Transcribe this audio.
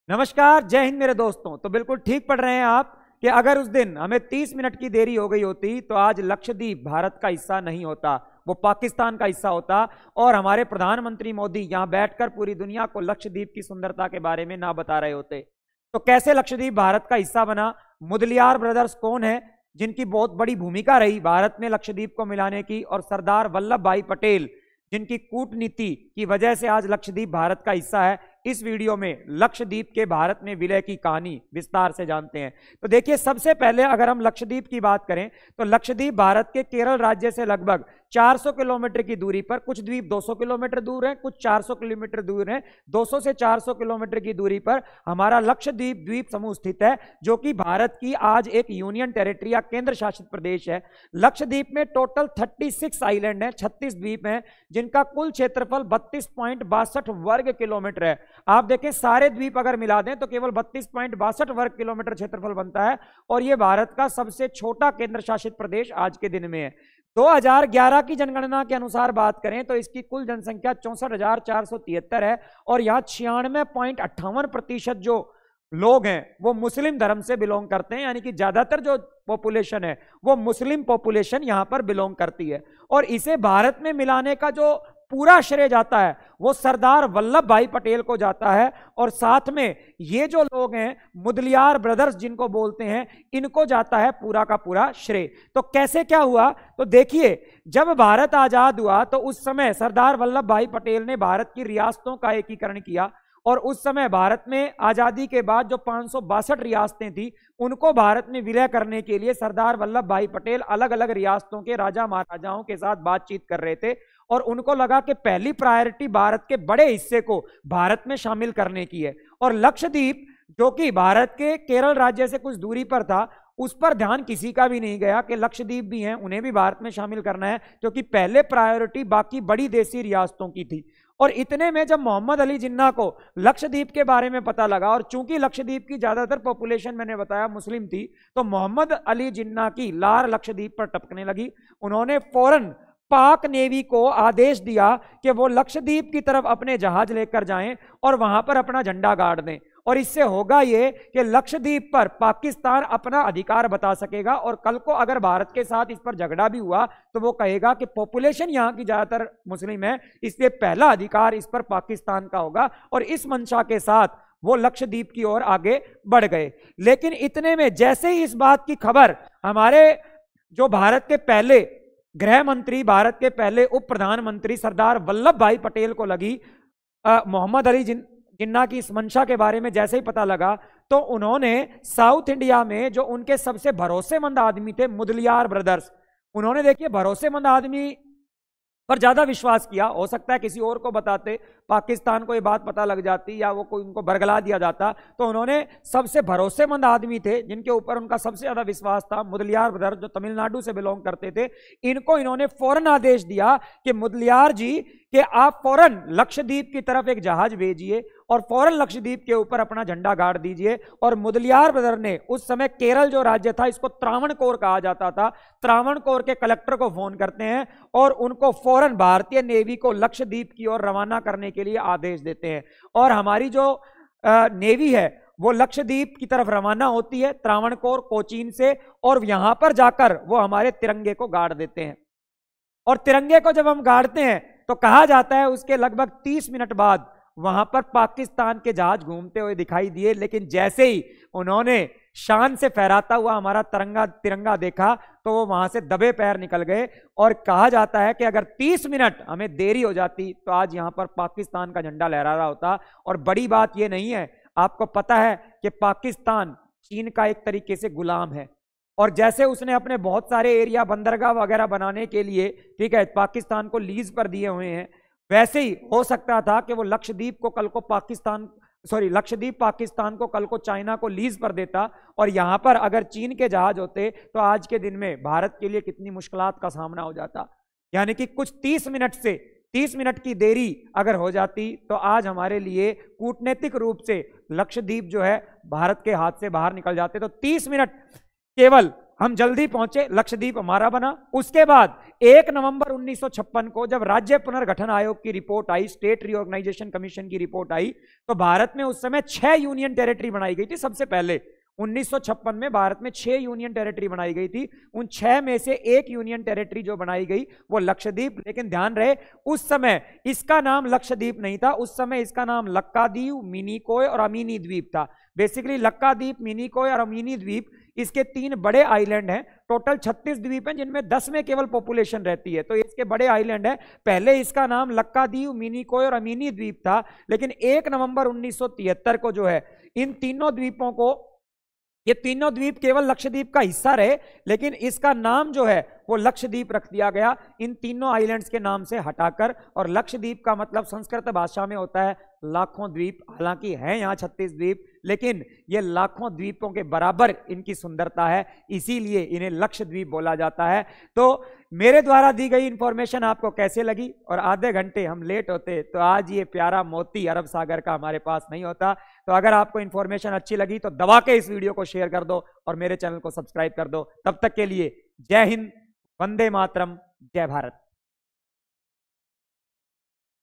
नमस्कार, जय हिंद मेरे दोस्तों। तो बिल्कुल ठीक पढ़ रहे हैं आप कि अगर उस दिन हमें 30 मिनट की देरी हो गई होती तो आज लक्षद्वीप भारत का हिस्सा नहीं होता, वो पाकिस्तान का हिस्सा होता और हमारे प्रधानमंत्री मोदी यहां बैठकर पूरी दुनिया को लक्षद्वीप की सुंदरता के बारे में ना बता रहे होते। तो कैसे लक्षद्वीप भारत का हिस्सा बना? मुदलियार ब्रदर्स कौन है जिनकी बहुत बड़ी भूमिका रही भारत में लक्षद्वीप को मिलाने की, और सरदार वल्लभ भाई पटेल जिनकी कूटनीति की वजह से आज लक्षद्वीप भारत का हिस्सा है। इस वीडियो में लक्षद्वीप के भारत में विलय की कहानी विस्तार से जानते हैं। तो देखिए, सबसे पहले अगर हम लक्षद्वीप की बात करें तो लक्षद्वीप भारत के केरल राज्य से लगभग 400 किलोमीटर की दूरी पर, कुछ द्वीप 200 किलोमीटर दूर हैं, कुछ 400 किलोमीटर दूर हैं, 200 से 400 किलोमीटर की दूरी पर हमारा लक्षद्वीप द्वीप समूह स्थित है, जो कि भारत की आज एक यूनियन टेरिटरी या केंद्र शासित प्रदेश है। लक्षद्वीप में टोटल 36 आइलैंड हैं, 36 द्वीप हैं, जिनका कुल क्षेत्रफल 32.62 वर्ग किलोमीटर है। आप देखें, सारे द्वीप अगर मिला दें तो केवल 32.62 वर्ग किलोमीटर क्षेत्रफल बनता है, और यह भारत का सबसे छोटा केंद्र शासित प्रदेश आज के दिन में है। 2011 की जनगणना के अनुसार बात करें तो इसकी कुल जनसंख्या 64,473 है, और यहां 96.58% जो लोग हैं वो मुस्लिम धर्म से बिलोंग करते हैं, यानी कि ज्यादातर जो पॉपुलेशन है वो मुस्लिम पॉपुलेशन यहां पर बिलोंग करती है। और इसे भारत में मिलाने का जो पूरा श्रेय जाता है वो सरदार वल्लभ भाई पटेल को जाता है, और साथ में ये जो लोग हैं मुदलियार ब्रदर्स जिनको बोलते हैं, इनको जाता है पूरा का पूरा श्रेय। तो कैसे क्या हुआ? तो देखिए, जब भारत आजाद हुआ तो उस समय सरदार वल्लभ भाई पटेल ने भारत की रियासतों का एकीकरण किया, और उस समय भारत में आजादी के बाद जो 562 रियासतें थी उनको भारत में विलय करने के लिए सरदार वल्लभ भाई पटेल अलग अलग रियासतों के राजा महाराजाओं के साथ बातचीत कर रहे थे, और उनको लगा कि पहली प्रायोरिटी भारत के बड़े हिस्से को भारत में शामिल करने की है। और लक्षद्वीप जो कि भारत के केरल राज्य से कुछ दूरी पर था, उस पर ध्यान किसी का भी नहीं गया कि लक्षद्वीप भी हैं, उन्हें भी भारत में शामिल करना है, क्योंकि पहले प्रायोरिटी बाकी बड़ी देशी रियासतों की थी। और इतने में जब मोहम्मद अली जिन्ना को लक्षद्वीप के बारे में पता लगा, और चूंकि लक्षद्वीप की ज्यादातर पॉपुलेशन मैंने बताया मुस्लिम थी, तो मोहम्मद अली जिन्ना की लार लक्षद्वीप पर टपकने लगी। उन्होंने फौरन पाक नेवी को आदेश दिया कि वो लक्षद्वीप की तरफ अपने जहाज लेकर जाएं और वहां पर अपना झंडा गाड़ दें, और इससे होगा ये कि लक्षद्वीप पर पाकिस्तान अपना अधिकार बता सकेगा, और कल को अगर भारत के साथ इस पर झगड़ा भी हुआ तो वो कहेगा कि पॉपुलेशन यहां की ज्यादातर मुस्लिम है, इसलिए पहला अधिकार इस पर पाकिस्तान का होगा। और इस मंशा के साथ वो लक्षद्वीप की ओर आगे बढ़ गए। लेकिन इतने में जैसे ही इस बात की खबर हमारे जो भारत के पहले गृह मंत्री, भारत के पहले उप प्रधानमंत्री सरदार वल्लभ भाई पटेल को लगी, मोहम्मद अली जिन्ना की इस मंशा के बारे में जैसे ही पता लगा, तो उन्होंने साउथ इंडिया में जो उनके सबसे भरोसेमंद आदमी थे मुदलियार ब्रदर्स, उन्होंने देखिए भरोसेमंद आदमी पर ज्यादा विश्वास किया। हो सकता है किसी और को बताते, पाकिस्तान को ये बात पता लग जाती या वो कोई उनको बरगला दिया जाता, तो उन्होंने सबसे भरोसेमंद आदमी थे जिनके ऊपर उनका सबसे ज्यादा विश्वास था, मुदलियार ब्रदर्स जो तमिलनाडु से बिलोंग करते थे, इनको इन्होंने फौरन आदेश दिया कि मुदलियार जी कि आप फौरन लक्षद्वीप की तरफ एक जहाज भेजिए और फौरन लक्षद्वीप के ऊपर अपना झंडा गाड़ दीजिए। और मुदलियार ब्रदर ने उस समय केरल जो राज्य था, इसको त्रावणकोर कहा जाता था, त्रावणकोर के कलेक्टर को फोन करते हैं और उनको फौरन भारतीय नेवी को लक्षद्वीप की ओर रवाना करने के लिए आदेश देते हैं। और हमारी जो नेवी है वो लक्षद्वीप की तरफ रवाना होती है त्रावणकोर कोचीन से, और यहां पर जाकर वो हमारे तिरंगे को गाड़ देते हैं। और तिरंगे को जब हम गाड़ते हैं तो कहा जाता है उसके लगभग 30 मिनट बाद वहां पर पाकिस्तान के जहाज घूमते हुए दिखाई दिए, लेकिन जैसे ही उन्होंने शान से फहराता हुआ हमारा तिरंगा देखा तो वो वहां से दबे पैर निकल गए। और कहा जाता है कि अगर 30 मिनट हमें देरी हो जाती तो आज यहां पर पाकिस्तान का झंडा लहरा रहा होता। और बड़ी बात ये नहीं है, आपको पता है कि पाकिस्तान चीन का एक तरीके से गुलाम है, और जैसे उसने अपने बहुत सारे एरिया बंदरगाह वगैरह बनाने के लिए, ठीक है, पाकिस्तान को लीज पर दिए हुए हैं, वैसे ही हो सकता था कि वो लक्षद्वीप को कल को लक्षद्वीप पाकिस्तान को कल को चाइना को लीज पर देता, और यहां पर अगर चीन के जहाज होते तो आज के दिन में भारत के लिए कितनी मुश्किलात का सामना हो जाता। यानी कि कुछ 30 मिनट की देरी अगर हो जाती तो आज हमारे लिए कूटनीतिक रूप से लक्षद्वीप जो है भारत के हाथ से बाहर निकल जाते। तो 30 मिनट केवल हम जल्दी पहुंचे, लक्षद्वीप हमारा बना। उसके बाद 1 नवंबर 1956 को जब राज्य पुनर्गठन आयोग की रिपोर्ट आई, स्टेट रीऑर्गेनाइजेशन कमीशन की रिपोर्ट आई, तो भारत में उस समय 6 यूनियन टेरिटरी बनाई गई थी। सबसे पहले 1956 में भारत में 6 यूनियन टेरिटरी बनाई गई थी। उन 6 में से एक यूनियन टेरिटरी जो बनाई गई वो लक्षद्वीप। लेकिन ध्यान रहे, उस समय इसका नाम लक्षद्वीप नहीं था, उस समय इसका नाम लक्कादीव, मिनिकोय और अमीनी द्वीप था। बेसिकली लक्काद्वीप, मिनिकोय और अमीनी द्वीप, इसके 3 बड़े आइलैंड हैं। टोटल 36 द्वीप हैं, जिनमें 10 में केवल पॉपुलेशन रहती है, तो इसके बड़े आइलैंड हैं। पहले इसका नाम लक्कादीव, मिनिकोय और अमीनी द्वीप था, लेकिन 1 नवंबर 1973 को जो है इन तीनों द्वीपों को, ये तीनों द्वीप केवल लक्षद्वीप का हिस्सा रहे, लेकिन इसका नाम जो है वो लक्षद्वीप रख दिया गया इन तीनों आइलैंड्स के नाम से हटाकर। और लक्षद्वीप का मतलब संस्कृत भाषा में होता है लाखों द्वीप। हालांकि है यहाँ 36 द्वीप, लेकिन ये लाखों द्वीपों के बराबर इनकी सुंदरता है, इसीलिए इन्हें लक्षद्वीप बोला जाता है। तो मेरे द्वारा दी गई इंफॉर्मेशन आपको कैसे लगी? और आधे घंटे हम लेट होते तो आज ये प्यारा मोती अरब सागर का हमारे पास नहीं होता। तो अगर आपको इंफॉर्मेशन अच्छी लगी तो दबा के इस वीडियो को शेयर कर दो और मेरे चैनल को सब्सक्राइब कर दो। तब तक के लिए जय हिंद, वंदे मातरम, जय भारत।